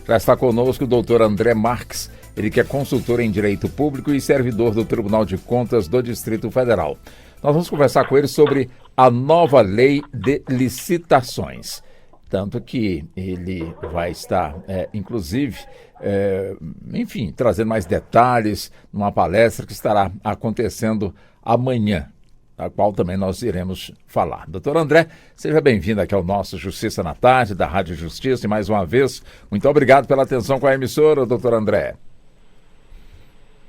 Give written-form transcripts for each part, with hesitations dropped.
Já está conosco o doutor André Marques, ele que é consultor em Direito Público e servidor do Tribunal de Contas do Distrito Federal. Nós vamos conversar com ele sobre a nova lei de licitações. Tanto que ele vai estar, inclusive, trazendo mais detalhes numa palestra que estará acontecendo amanhã, da qual também nós iremos falar. Doutor André, seja bem-vindo aqui ao nosso Justiça na Tarde, da Rádio Justiça, e mais uma vez, muito obrigado pela atenção com a emissora, doutor André.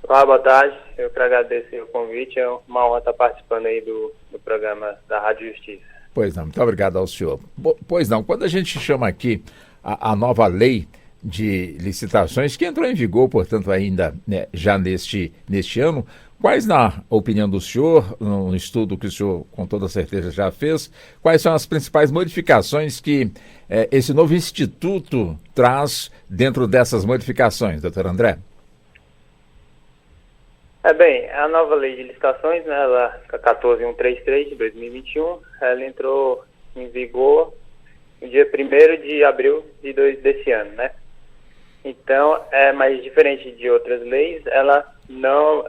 Olá, boa tarde. Eu que agradeço o convite. É uma honra estar participando aí do programa da Rádio Justiça. Pois não, muito obrigado ao senhor. Pois não, quando a gente chama aqui a nova lei de licitações, que entrou em vigor, portanto, ainda já neste ano, quais, na opinião do senhor, no estudo que o senhor com toda certeza já fez, quais são as principais modificações que esse novo instituto traz dentro dessas modificações, doutor André? A nova lei de licitações, né, ela, a 14133 de 2021, ela entrou em vigor no dia 1º de abril desse ano, né? Então, mais diferente de outras leis, ela não,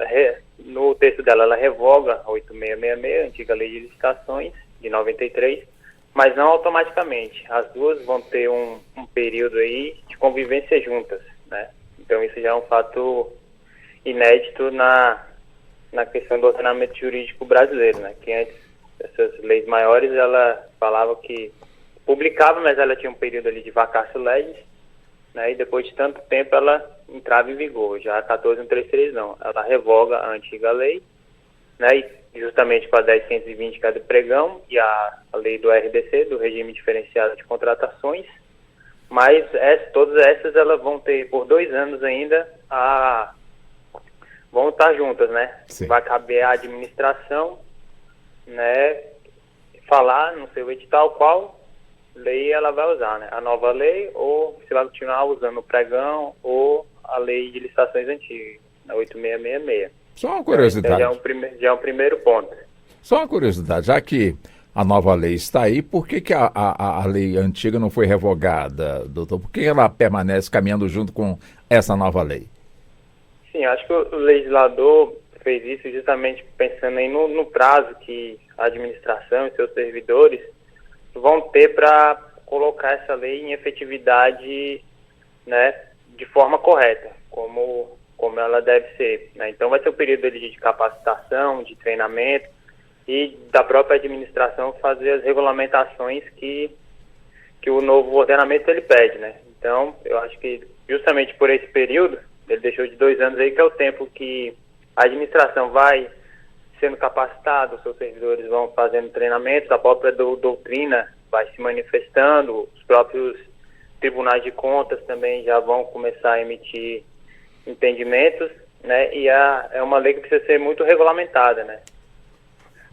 no texto dela, ela revoga a 8666, a antiga lei de licitações, de 93, mas não automaticamente. As duas vão ter um período aí de convivência juntas, né? Então, isso já é um fato inédito na questão do ordenamento jurídico brasileiro, né? Que antes, essas leis maiores, ela falava que publicava, mas ela tinha um período ali de vacatio legis, né? E depois de tanto tempo ela entrava em vigor. Já a 14133 não, ela revoga a antiga lei, né? E justamente com a 10.120, que é do pregão, e a lei do RDC, do regime diferenciado de contratações, mas todas essas elas vão ter por 2 anos ainda vão estar juntas, né? Sim. Vai caber à administração, né, falar no seu edital qual lei ela vai usar, né? A nova lei, ou se vai continuar usando o pregão ou a lei de licitações antigas, a 8666. Só uma curiosidade. Então, já é um primeiro ponto. Só uma curiosidade, já que a nova lei está aí, por que a lei antiga não foi revogada, doutor? Por que ela permanece caminhando junto com essa nova lei? Sim, acho que o legislador fez isso justamente pensando aí no prazo que a administração e seus servidores vão ter para colocar essa lei em efetividade, né, de forma correta, como ela deve ser, né? Então vai ser um período de capacitação, de treinamento e da própria administração fazer as regulamentações que o novo ordenamento ele pede, né? Então eu acho que justamente por esse período, ele deixou de 2 anos aí, que é o tempo que a administração vai sendo capacitada, os seus servidores vão fazendo treinamentos, a própria doutrina vai se manifestando, os próprios tribunais de contas também já vão começar a emitir entendimentos, né? E é uma lei que precisa ser muito regulamentada, né?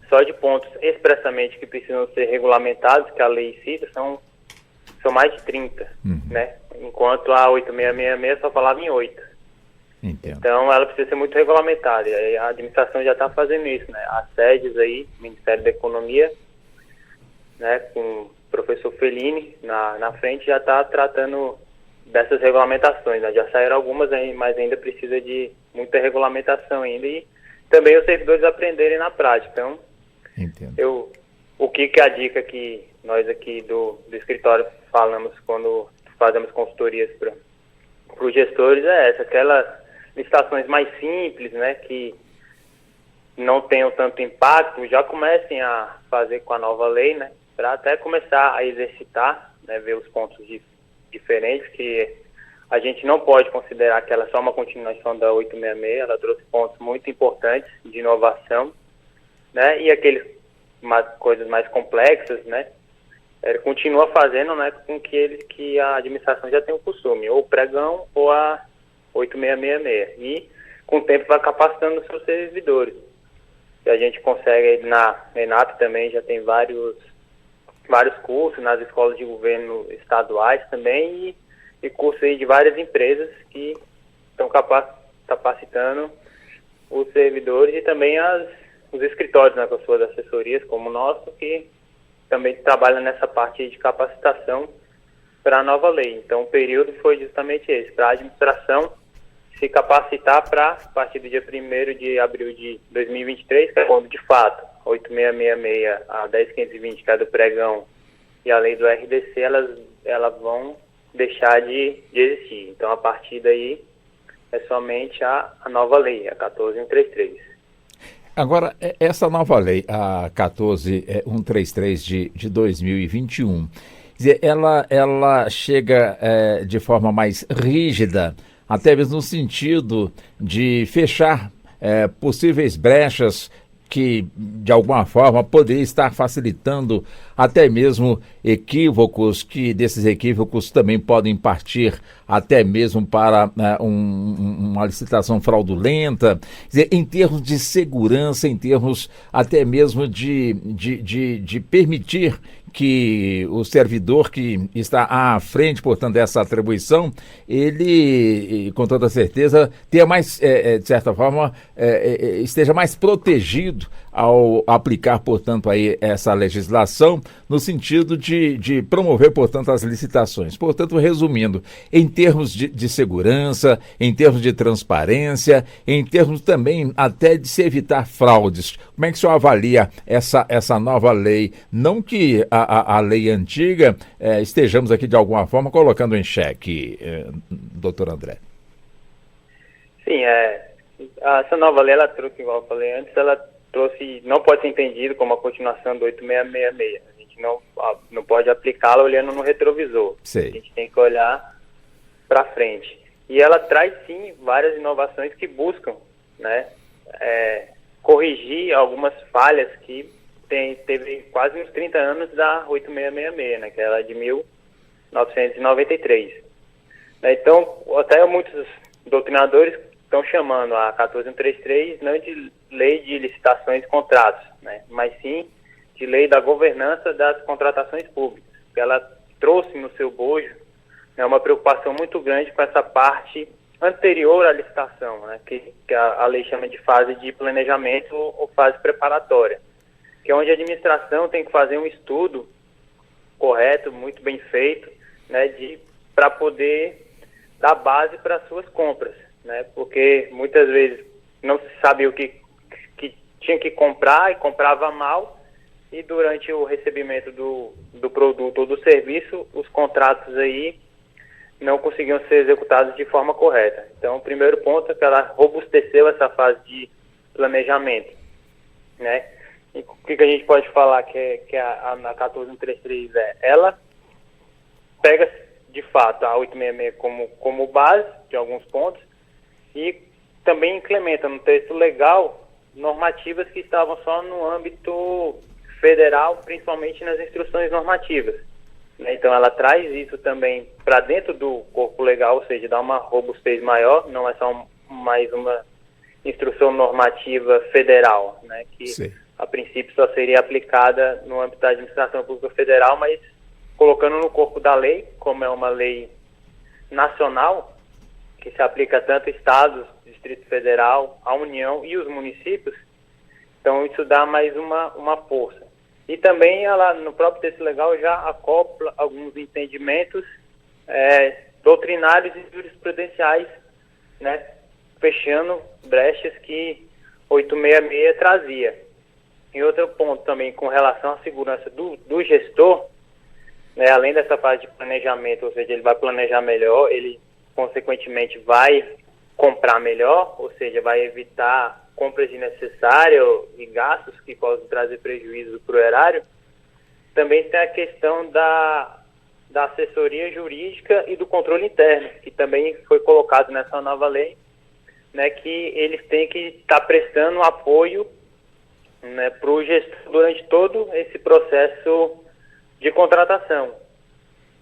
Só de pontos expressamente que precisam ser regulamentados, que a lei cita, são mais de 30, né? Enquanto a 8666 só falava em 8. Entendo. Então, ela precisa ser muito regulamentada. E a administração já está fazendo isso, né? As sedes aí, Ministério da Economia, né, com o professor Fellini na frente, já está tratando dessas regulamentações, né? Já saíram algumas, mas ainda precisa de muita regulamentação ainda. E também os servidores aprenderem na prática. Então, entendo. O que é a dica que nós aqui do escritório falamos quando fazemos consultorias para os gestores é essa, aquelas licitações mais simples, né, que não tenham tanto impacto, já comecem a fazer com a nova lei, né, para até começar a exercitar, né, ver os pontos diferentes, que a gente não pode considerar que ela é só uma continuação da 866, ela trouxe pontos muito importantes de inovação, né, e aqueles coisas mais complexas, né, continua fazendo, né, com que a administração já tem o costume, ou o pregão ou a 8666, e com o tempo vai capacitando os seus servidores. E a gente consegue, na ENAP também já tem vários cursos, nas escolas de governo estaduais também, e cursos aí de várias empresas que estão capacitando os servidores e também os escritórios, né, com as suas assessorias, como o nosso, que também trabalham nessa parte de capacitação para a nova lei. Então, o período foi justamente esse, para a administração se capacitar para, a partir do dia 1º de abril de 2023, que é quando, de fato, 8666, a 10520, que é do pregão, e a lei do RDC, elas vão deixar de existir. Então, a partir daí, é somente a nova lei, a 14133. Agora, essa nova lei, a 14133 de 2021, quer dizer, ela chega de forma mais rígida, até mesmo no sentido de fechar possíveis brechas que, de alguma forma, poderia estar facilitando até mesmo equívocos, que desses equívocos também podem partir até mesmo para uma licitação fraudulenta. Quer dizer, em termos de segurança, em termos até mesmo de permitir que o servidor que está à frente, portanto, dessa atribuição, ele, com toda certeza, tenha mais, de certa forma, esteja mais protegido ao aplicar, portanto, aí essa legislação, no sentido de promover, portanto, as licitações. Portanto, resumindo, em termos de segurança, em termos de transparência, em termos também até de se evitar fraudes. Como é que o senhor avalia essa nova lei? Não que a lei antiga estejamos aqui, de alguma forma, colocando em xeque, doutor André. Sim, essa nova lei, ela trouxe, igual eu falei antes, ela trouxe, não pode ser entendido como a continuação do 8666. A gente não pode aplicá-la olhando no retrovisor. Sei. A gente tem que olhar para frente. E ela traz, sim, várias inovações que buscam, né, corrigir algumas falhas que teve quase uns 30 anos da 8666, né, que era de 1993. Então, até muitos doutrinadores estão chamando a 14133 não de lei de licitações e contratos, né, mas sim de lei da governança das contratações públicas. Ela trouxe no seu bojo, né, uma preocupação muito grande com essa parte anterior à licitação, né, que a lei chama de fase de planejamento ou fase preparatória, que é onde a administração tem que fazer um estudo correto, muito bem feito, né, para poder dar base para as suas compras, né, porque muitas vezes não se sabia o que tinha que comprar e comprava mal, e durante o recebimento do produto ou do serviço, os contratos aí não conseguiam ser executados de forma correta. Então, o primeiro ponto é que ela robusteceu essa fase de planejamento, né? E o que a gente pode falar que a 14133 ela pega, de fato, a 866 como base de alguns pontos e também implementa no texto legal normativas que estavam só no âmbito federal, principalmente nas instruções normativas. Então, ela traz isso também para dentro do corpo legal, ou seja, dá uma robustez maior, não é só mais uma instrução normativa federal, né, que Sim. a princípio só seria aplicada no âmbito da administração pública federal, mas colocando no corpo da lei, como é uma lei nacional, que se aplica tanto a estados, Distrito Federal, a União e os municípios, então isso dá mais uma força. E também ela, no próprio texto legal, já acopla alguns entendimentos doutrinários e jurisprudenciais, né, fechando brechas que 866 trazia. E outro ponto também com relação à segurança do gestor, né, além dessa fase de planejamento, ou seja, ele vai planejar melhor, ele consequentemente vai comprar melhor, ou seja, vai evitar compras desnecessárias e gastos que podem trazer prejuízo para o erário. Também tem a questão da assessoria jurídica e do controle interno, que também foi colocado nessa nova lei, né, que eles têm que estar prestando apoio, né, para o gestor durante todo esse processo de contratação,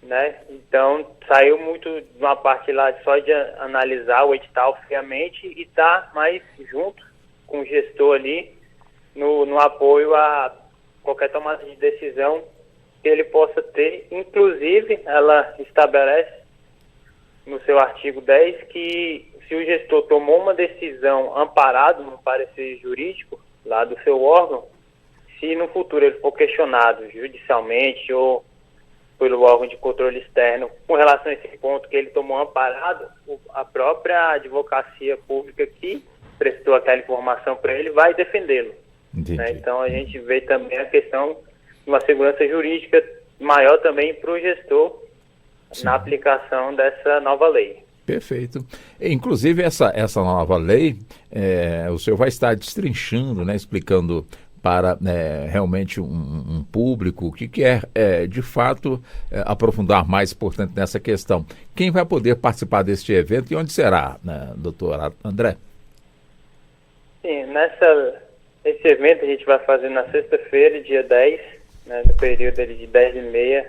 né? Então, saiu muito de uma parte lá só de analisar o edital friamente e estar mais junto com o gestor ali no apoio a qualquer tomada de decisão que ele possa ter. Inclusive, ela estabelece no seu artigo 10 que se o gestor tomou uma decisão amparado no parecer jurídico lá do seu órgão, se no futuro ele for questionado judicialmente ou pelo órgão de controle externo com relação a esse ponto que ele tomou amparado, a própria advocacia pública que prestou aquela informação para ele vai defendê-lo. Né? Então a gente vê também a questão de uma segurança jurídica maior também para o gestor na aplicação dessa nova lei. Perfeito. Inclusive essa nova lei, o senhor vai estar destrinchando, né, explicando para realmente um público que quer, de fato, aprofundar mais, portanto, nessa questão. Quem vai poder participar deste evento e onde será, né, doutor André? Sim, esse evento a gente vai fazer na sexta-feira, dia 10, né, no período ali de 10h30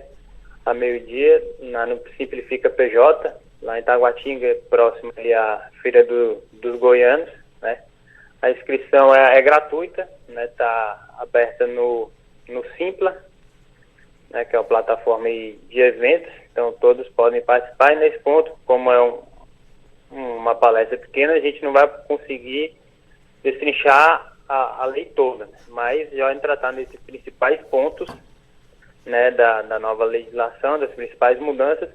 a meio-dia, no Simplifica PJ, lá em Taguatinga, próximo ali à Feira dos Goianos, né? A inscrição é gratuita, né? Está aberta no Simpla, né? Que é uma plataforma de eventos, então todos podem participar. E nesse ponto, como é uma palestra pequena, a gente não vai conseguir destrinchar a lei toda, mas já vai tratar nesses principais pontos, né? Da nova legislação, das principais mudanças.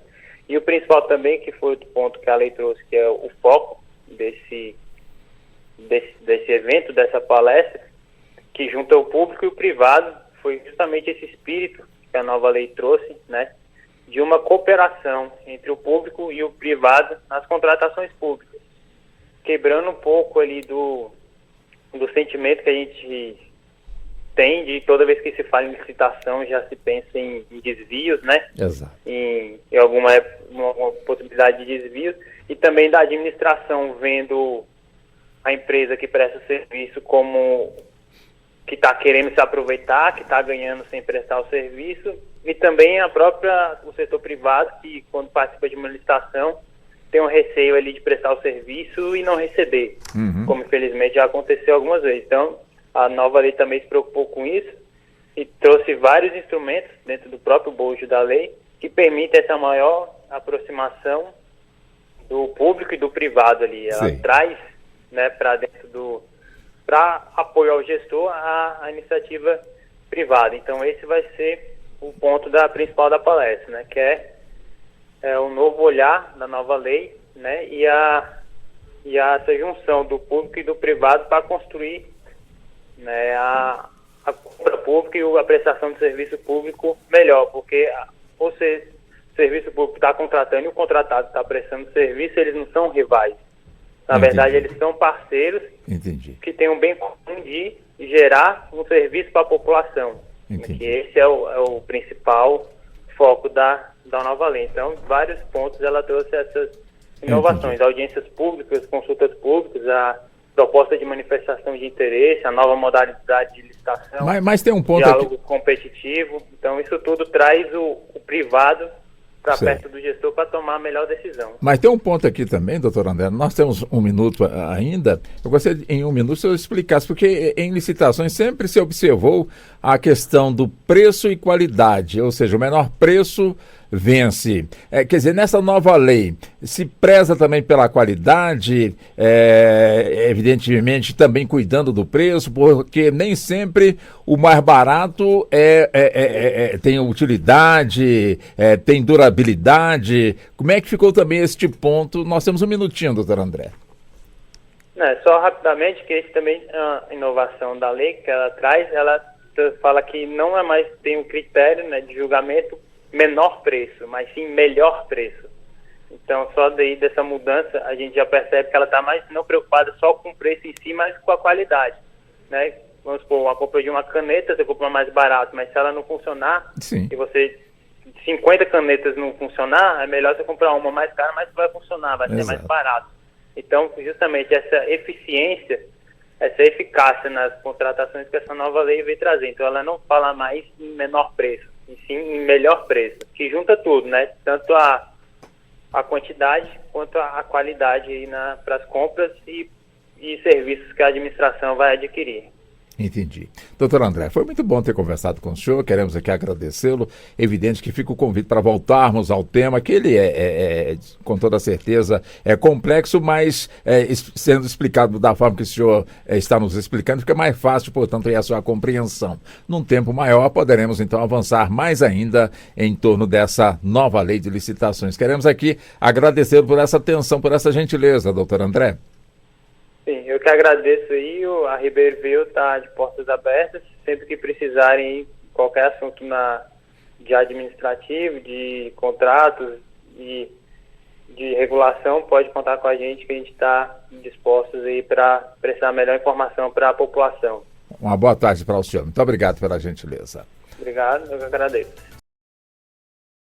E o principal também, que foi outro ponto que a lei trouxe, que é o foco desse evento, dessa palestra, que junta o público e o privado, foi justamente esse espírito que a nova lei trouxe, né, de uma cooperação entre o público e o privado nas contratações públicas, quebrando um pouco ali do sentimento que a gente tem de toda vez que se fala em licitação já se pensa em desvios, né? Exato. Em alguma possibilidade de desvios, e também da administração vendo a empresa que presta o serviço como que está querendo se aproveitar, que está ganhando sem prestar o serviço, e também o setor privado, que quando participa de uma licitação tem um receio ali de prestar o serviço e não receber, como infelizmente já aconteceu algumas vezes. Então, a nova lei também se preocupou com isso e trouxe vários instrumentos dentro do próprio bojo da lei que permitem essa maior aproximação do público e do privado ali. Ela traz, né, para apoio ao gestor a iniciativa privada. Então esse vai ser o ponto principal da palestra, né, que é o novo olhar da nova lei, né, e essa junção do público e do privado para construir, né, a compra pública e a prestação de serviço público melhor, porque o serviço público está contratando e o contratado está prestando serviço, eles não são rivais. Na verdade, eles são parceiros que têm um bem comum de gerar um serviço para a população. Que esse é o principal foco da nova lei. Então, vários pontos ela trouxe essas inovações, audiências públicas, consultas públicas, a proposta de manifestação de interesse, a nova modalidade de licitação, mas tem um ponto diálogo aqui competitivo. Então, isso tudo traz o privado para perto do gestor para tomar a melhor decisão. Mas tem um ponto aqui também, doutor André, nós temos um minuto ainda, eu gostaria em um minuto se eu explicasse, porque em licitações sempre se observou a questão do preço e qualidade, ou seja, o menor preço vence. Quer dizer, nessa nova lei, se preza também pela qualidade, evidentemente também cuidando do preço, porque nem sempre o mais barato tem utilidade, tem durabilidade. Como é que ficou também este ponto? Nós temos um minutinho, doutor André. Só rapidamente, que esse também é uma inovação da lei que ela traz, ela fala que não é mais, tem um critério, né, de julgamento menor preço, mas sim melhor preço. Então, só daí dessa mudança, a gente já percebe que ela está mais não preocupada só com o preço em si, mas com a qualidade, né? Vamos supor, uma compra de uma caneta, você compra mais barato, mas se ela não funcionar, e você 50 canetas não funcionar, é melhor você comprar uma mais cara, mas vai funcionar, vai ser mais barato. Então, justamente essa eficiência, essa eficácia nas contratações que essa nova lei veio trazer. Então, ela não fala mais em menor preço, e sim em melhor preço, que junta tudo, né? Tanto a quantidade quanto a qualidade para as compras e serviços que a administração vai adquirir. Entendi. Doutor André, foi muito bom ter conversado com o senhor, queremos aqui agradecê-lo. Evidente que fica o convite para voltarmos ao tema, que ele com toda certeza, é complexo, mas sendo explicado da forma que o senhor está nos explicando, fica mais fácil, portanto, aí a sua compreensão. Num tempo maior, poderemos então avançar mais ainda em torno dessa nova lei de licitações. Queremos aqui agradecê-lo por essa atenção, por essa gentileza, doutor André. Sim, eu que agradeço aí, a Ribeiro Viu está de portas abertas, sempre que precisarem qualquer assunto de administrativo, de contratos, de regulação, pode contar com a gente que a gente está dispostos aí para prestar a melhor informação para a população. Uma boa tarde para o senhor. Muito obrigado pela gentileza. Obrigado, eu que agradeço.